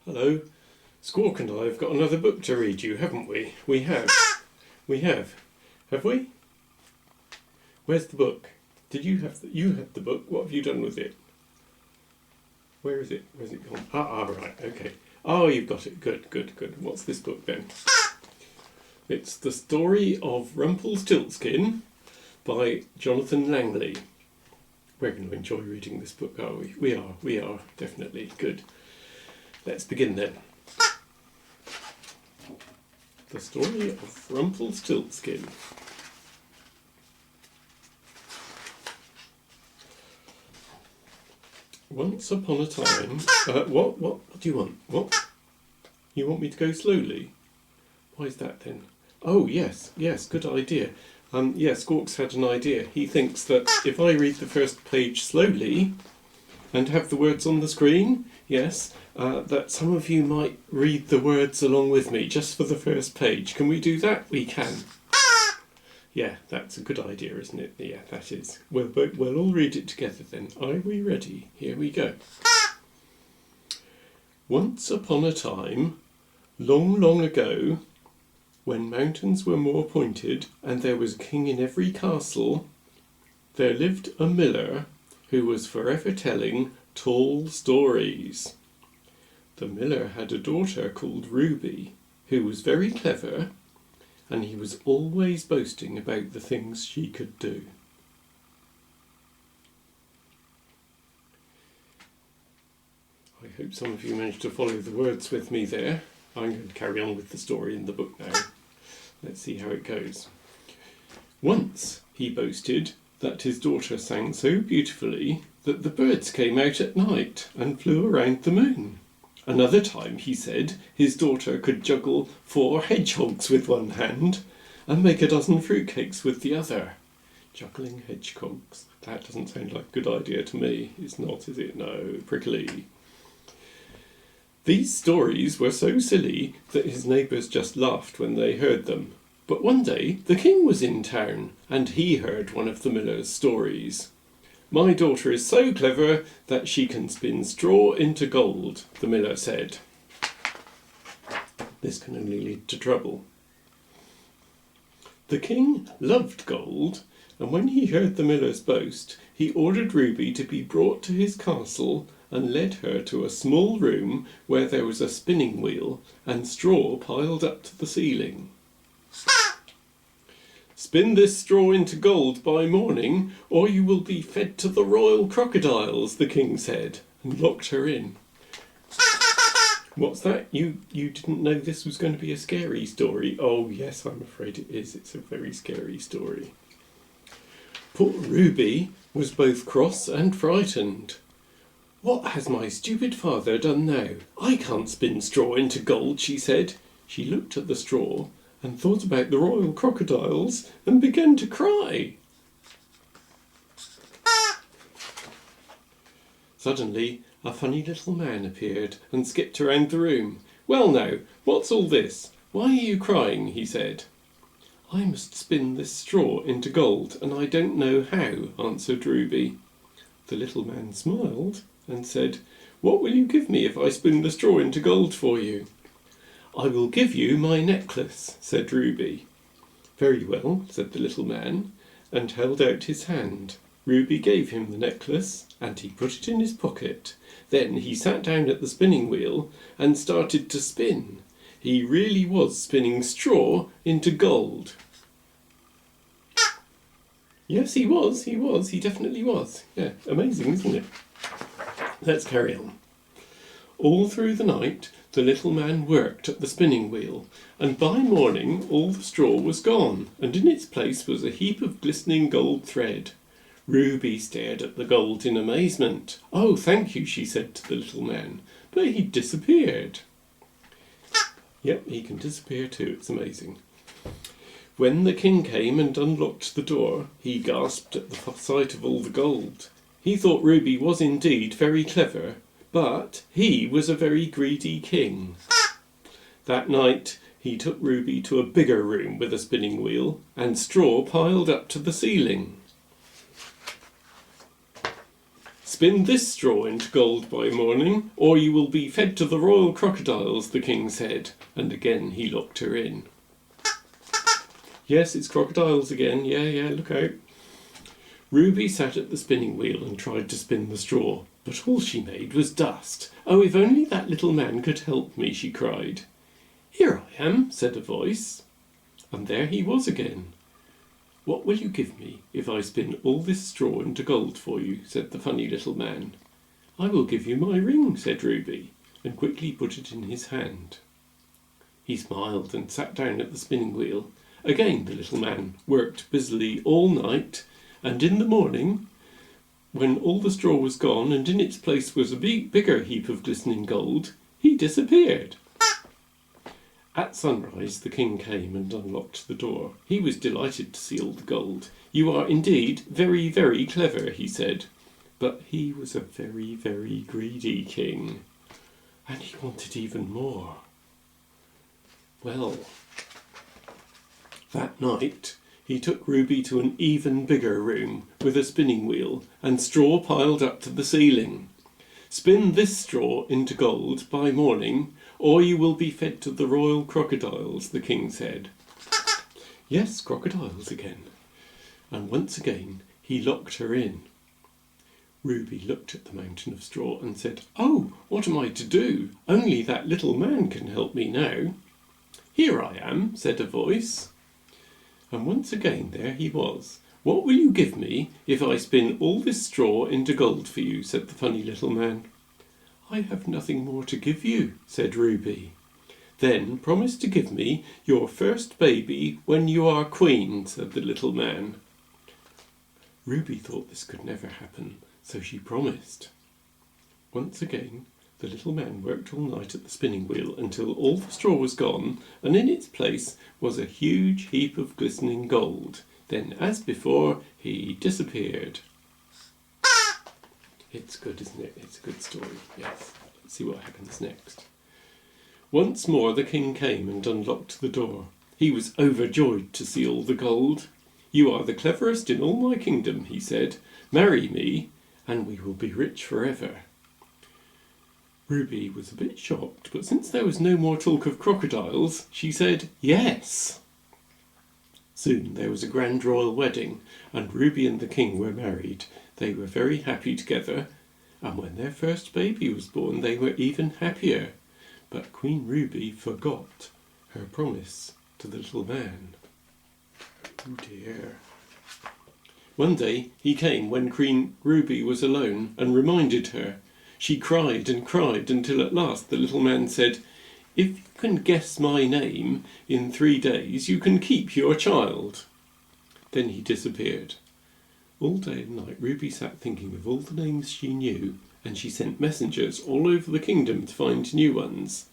Hello. Squawk and I have got another book to read you, haven't we? We have. We have. Have we? Where's the book? Did you have you had the book? What have you done with it? Where is it? Where's it gone? Right, okay. Oh, you've got it. Good, good, good. What's this book then? It's The Story of Rumpelstiltskin by Jonathan Langley. We're going to enjoy reading this book, are we? We are, definitely. Good. Let's begin then. The Story of Rumpelstiltskin. Once upon a time... What do you want? What? You want me to go slowly? Why is that then? Oh, yes, good idea. Squawk's had an idea. He thinks that if I read the first page slowly and have the words on the screen, that some of you might read the words along with me just for the first page. Can we do that? We can. Yeah, that's a good idea, isn't it? Yeah, that is. We'll all read it together then. Are we ready? Here we go. Once upon a time, long, long ago, when mountains were more pointed and there was a king in every castle, there lived a miller who was forever telling tall stories. The miller had a daughter called Ruby, who was very clever, and he was always boasting about the things she could do. I hope some of you managed to follow the words with me there. I'm going to carry on with the story in the book now. Let's see how it goes. Once he boasted that his daughter sang so beautifully that the birds came out at night and flew around the moon. Another time, he said, his daughter could juggle 4 hedgehogs with one hand and make a dozen fruitcakes with the other. Juggling hedgehogs? That doesn't sound like a good idea to me. It's not, is it? No, prickly. These stories were so silly that his neighbours just laughed when they heard them. But one day the king was in town and he heard one of the miller's stories. My daughter is so clever that she can spin straw into gold, the miller said. This can only lead to trouble. The king loved gold, and when he heard the miller's boast, he ordered Ruby to be brought to his castle and led her to a small room where there was a spinning wheel and straw piled up to the ceiling. Spin this straw into gold by morning, or you will be fed to the royal crocodiles, the king said, and locked her in. What's that? You didn't know this was going to be a scary story? Oh, yes, I'm afraid it is. It's a very scary story. Poor Ruby was both cross and frightened. What has my stupid father done now? I can't spin straw into gold, she said. She looked at the straw and thought about the royal crocodiles and began to cry. Suddenly, a funny little man appeared and skipped around the room. Well now, what's all this? Why are you crying? He said. I must spin this straw into gold, and I don't know how, answered Ruby. The little man smiled and said, What will you give me if I spin the straw into gold for you? I will give you my necklace, said Ruby. Very well, said the little man, and held out his hand. Ruby gave him the necklace, and he put it in his pocket. Then he sat down at the spinning wheel and started to spin. He really was spinning straw into gold. Yes, he was, he definitely was. Yeah, amazing, isn't it? Let's carry on. All through the night, the little man worked at the spinning wheel, and by morning all the straw was gone, and in its place was a heap of glistening gold thread. Ruby stared at the gold in amazement. Oh, thank you, she said to the little man, but he'd disappeared. Yep, he can disappear too, it's amazing. When the king came and unlocked the door, he gasped at the sight of all the gold. He thought Ruby was indeed very clever, but he was a very greedy king. That night he took Ruby to a bigger room with a spinning wheel and straw piled up to the ceiling. "Spin this straw into gold by morning, or you will be fed to the royal crocodiles," the king said, and again he locked her in. Yes, it's crocodiles again. Yeah, look out. Ruby sat at the spinning wheel and tried to spin the straw, but all she made was dust. "Oh, if only that little man could help me," she cried. "Here I am," said a voice. And there he was again. "What will you give me if I spin all this straw into gold for you?" said the funny little man. "I will give you my ring," said Ruby, and quickly put it in his hand. He smiled and sat down at the spinning wheel. Again the little man worked busily all night, and in the morning, when all the straw was gone and in its place was a bigger heap of glistening gold, he disappeared. At sunrise the king came and unlocked the door. He was delighted to see all the gold. "You are indeed very, very clever," he said. But he was a very, very greedy king, and he wanted even more. Well, that night he took Ruby to an even bigger room with a spinning wheel and straw piled up to the ceiling. "Spin this straw into gold by morning, or you will be fed to the royal crocodiles," the king said. Yes, crocodiles again. And once again he locked her in. Ruby looked at the mountain of straw and said, "Oh, what am I to do? Only that little man can help me now." "Here I am," said a voice. And once again there he was. "What will you give me if I spin all this straw into gold for you?" said the funny little man. "I have nothing more to give you," said Ruby. "Then promise to give me your first baby when you are queen," said the little man. Ruby thought this could never happen, so she promised. Once again the little man worked all night at the spinning wheel until all the straw was gone, and in its place was a huge heap of glistening gold. Then, as before, he disappeared. It's good, isn't it? It's a good story, yes. Let's see what happens next. Once more the king came and unlocked the door. He was overjoyed to see all the gold. "You are the cleverest in all my kingdom," he said. "Marry me, and we will be rich forever." Ruby was a bit shocked, but since there was no more talk of crocodiles, she said yes. Soon there was a grand royal wedding, and Ruby and the king were married. They were very happy together, and when their first baby was born they were even happier. But Queen Ruby forgot her promise to the little man. Oh dear. One day he came when Queen Ruby was alone and reminded her. She cried and cried until at last the little man said, "If you can guess my name in 3 days, you can keep your child." Then he disappeared. All day and night Ruby sat thinking of all the names she knew, and she sent messengers all over the kingdom to find new ones.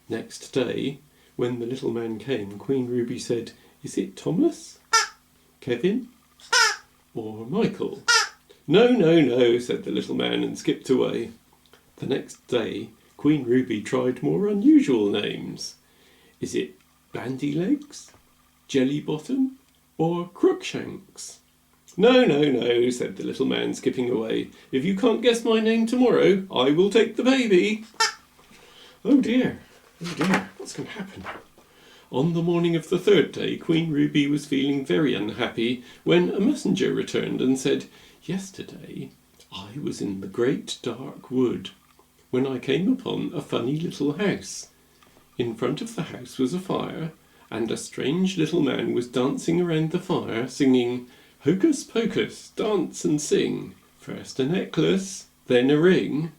Next day, when the little man came, Queen Ruby said, "Is it Thomas? Kevin? Or Michael?" "No, no, no," said the little man and skipped away. The next day, Queen Ruby tried more unusual names. "Is it Bandylegs, Jellybottom, or Crookshanks?" "No, no, no," said the little man, skipping away. "If you can't guess my name tomorrow, I will take the baby." Oh dear, what's going to happen? On the morning of the 3rd day, Queen Ruby was feeling very unhappy when a messenger returned and said, "Yesterday I was in the great dark wood when I came upon a funny little house. In front of the house was a fire, and a strange little man was dancing around the fire, singing, 'Hocus pocus, dance and sing, first a necklace, then a ring.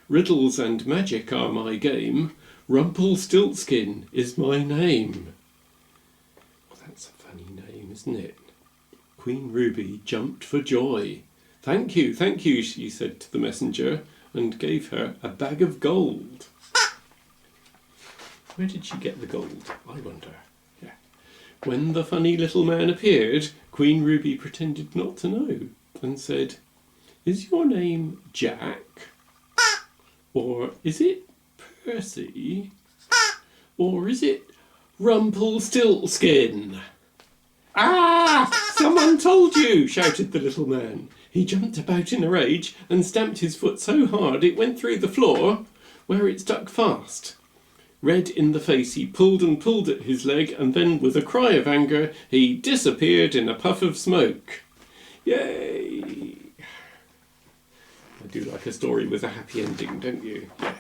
Riddles and magic are my game, Rumpelstiltskin is my name.'" Well, that's a funny name, isn't it? Queen Ruby jumped for joy. Thank you," she said to the messenger, and gave her a bag of gold. Where did she get the gold, I wonder? Yeah. When the funny little man appeared, Queen Ruby pretended not to know and said, "Is your name Jack? Or is it Percy? Or is it Rumpelstiltskin?" "Ah! Someone told you!" shouted the little man. He jumped about in a rage and stamped his foot so hard it went through the floor, where it stuck fast. Red in the face, he pulled and pulled at his leg, and then, with a cry of anger, he disappeared in a puff of smoke. Yay! I do like a story with a happy ending, don't you? Yeah.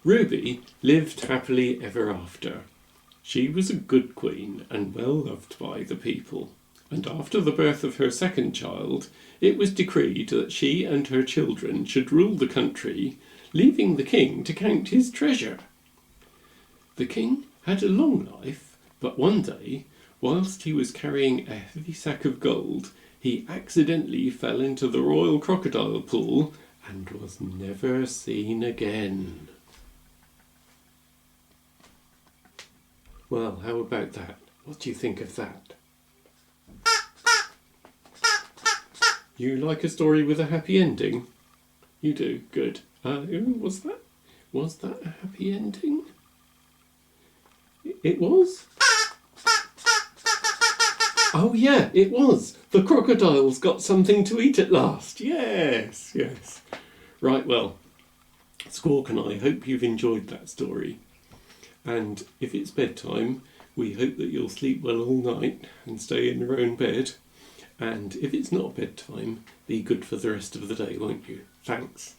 Ruby lived happily ever after. She was a good queen and well loved by the people. And after the birth of her second child, it was decreed that she and her children should rule the country, leaving the king to count his treasure. The king had a long life, but one day, whilst he was carrying a heavy sack of gold, he accidentally fell into the royal crocodile pool and was never seen again. Well, how about that? What do you think of that? You like a story with a happy ending? You do? Good. Was that a happy ending? It was? Oh yeah, it was. The crocodiles got something to eat at last. Yes, yes. Right, well, Squawk and I hope you've enjoyed that story. And if it's bedtime, we hope that you'll sleep well all night and stay in your own bed. And if it's not bedtime, be good for the rest of the day, won't you? Thanks.